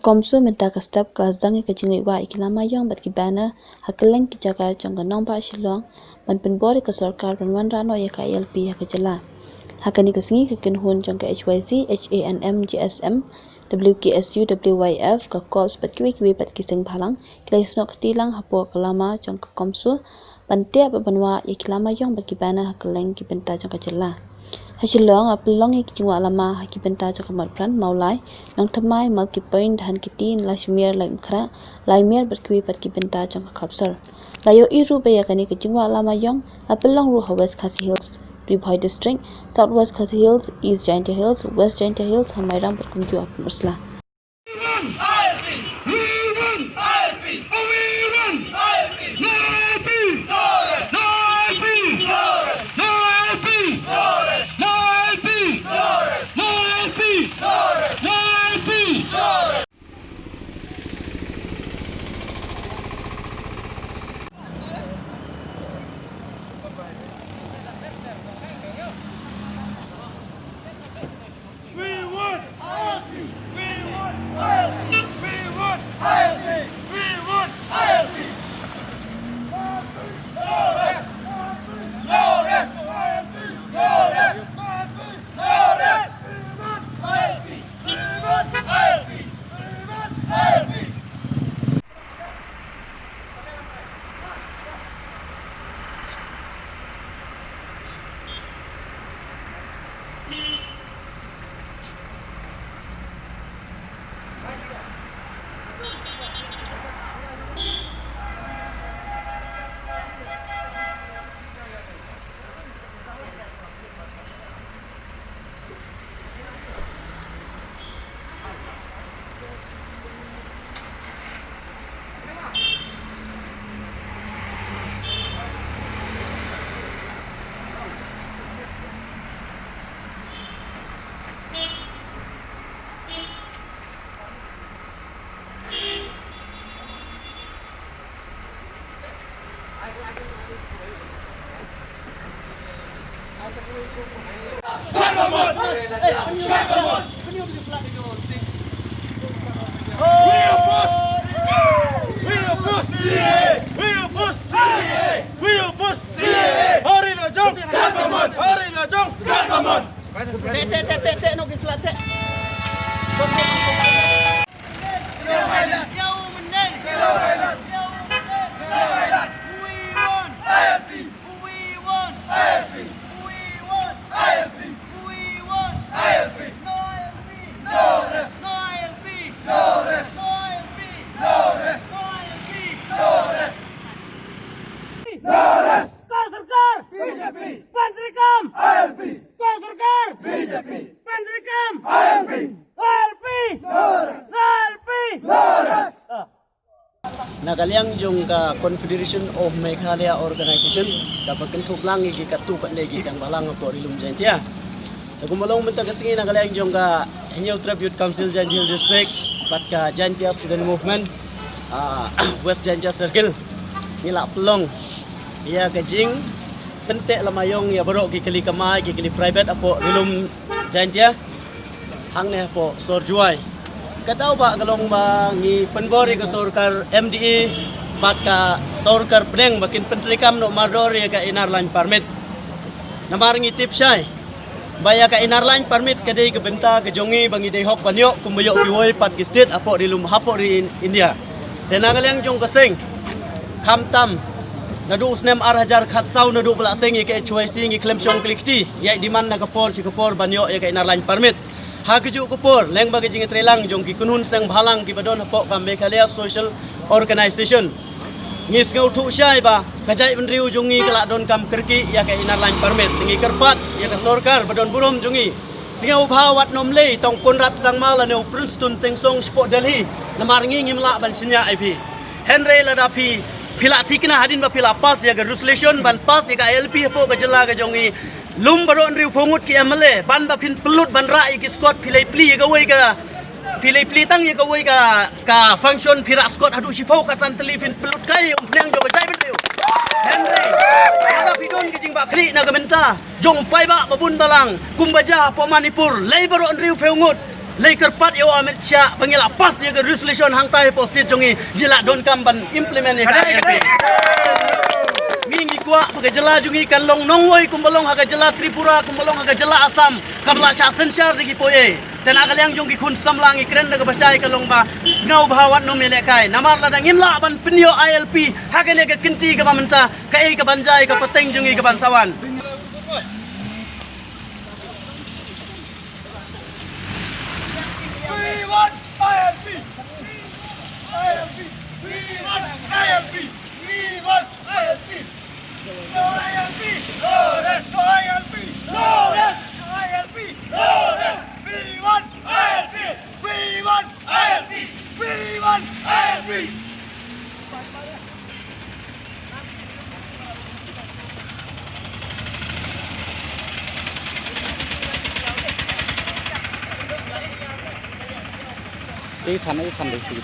Komsu minta ke step kelas jangi ke jingui wa ikilama yang berkibana hakeleng ki jaga jangga nong ba shilong ban penbori ke sarkar ban rano ya ka LP ya ke jela hakani ke singi ke kinhun jangga HYC HANM GSM WKSU WYF ke kops bat kiwi bat kiseng phalang kilai snok tilang hapo kelama jangga komsu ban te banwa ikilama yang berkibana hakeleng ki benta jangga jela Hasilong apelong ki jingwa lama haki benta jaka marpran maulai nang thamai mal ki point han ki tin la shumir lai mkhra lai mer berkui pat ki benta jaka kapsar layo iru be yakani ki jingwa lama yong apelong ru West Khasi Hills Ribhoi district Southwest Khasi Hills East Jaintia Hills West Jaintia Hills hamairam berkunju ap musla Nagaliang jong ka Confederation of Meghalaya Organization dapat kentuk langi ki katu kan legi sang balang po rilum Jaintia. Tagumalong minta kasingi nagaliang jong ka Henyo Tribute Council Jaintia District pat ka Jaintia Student Movement West Jaintia Circle nila pelong ia kajing pentek lamayong ya barok ki kali kamai ki kali private apo rilum Jaintia hang ne po sorjuai Kataw ba galong ba ngi penbori ka sorkar MDE bat ka sorkar pedeng bakin pentrikam no mardori ka inarline permit namar ngi tip syai baya ka inarline permit kadai ka benta ka jongi bangi dei hok banyo kumbayo piwoi pat ki state apo rilum hapo ri India tenagalyang jong kasing khamtam nadu usnem arhajar khatsau nadu bala sengi ka HYC ngi klemchong klikti ya diman na kapor si kapor banyo ya ka inarline permit Hakeju kupur leng bagi jingi trelang jong ki kunun sang bhalang ki badon hapok ka Meghalaya Social Organization ngis ngau thu syai ba kajai benriu jongi kelak don kam kerki ya ka inarline permit ngi kerpat ya ka sorkar badon burum jongi singau bhawat nomlei tong konrat sang mala ne Princeton tengsong sport Delhi namar ngi ngimla ban senya IP Henry ladapi pila tikna hadin ba pila pas ya ka resolution ban pas ya ka LP hapok ka jela ka jongi lum baron riu phongut ki amale ban ba phin pelut ban ra ki squad philei pli ga wei ga pilih pilih tang ye kawai ka function pira skot hadu sifau ka santeli pin pelut kai umpleng do bajai betiu Henry ada pidon ki jing ba khri na gamenta jong pai ba babun balang kumbaja pomanipur labor on riu peungut lei kerpat yo amit cha bangila pas ye ga resolution hang tai posted jongi gila don kam ban implement ye ka mingi kwa pakai jela jungi kan long nongwoi kumbalong haga jela Tripura kumbalong haga jela Assam kabla sha sensyar digi poye dan agaliang jongi kun samlangi keren daga basai kalong ba ngau bahawat no melekai namar ladang imla ban penyo ILP hagane ga kinti ga mamenta ka ei ka banjai ka pateng jungi ka bansawan We want ILP! ILP! We want ILP! We want ILP! No ILP! No rest! No ILP! No rest! No ILP! No rest! We want ILP! We want ILP! We want ILP! এই খানে এই খান দেখছি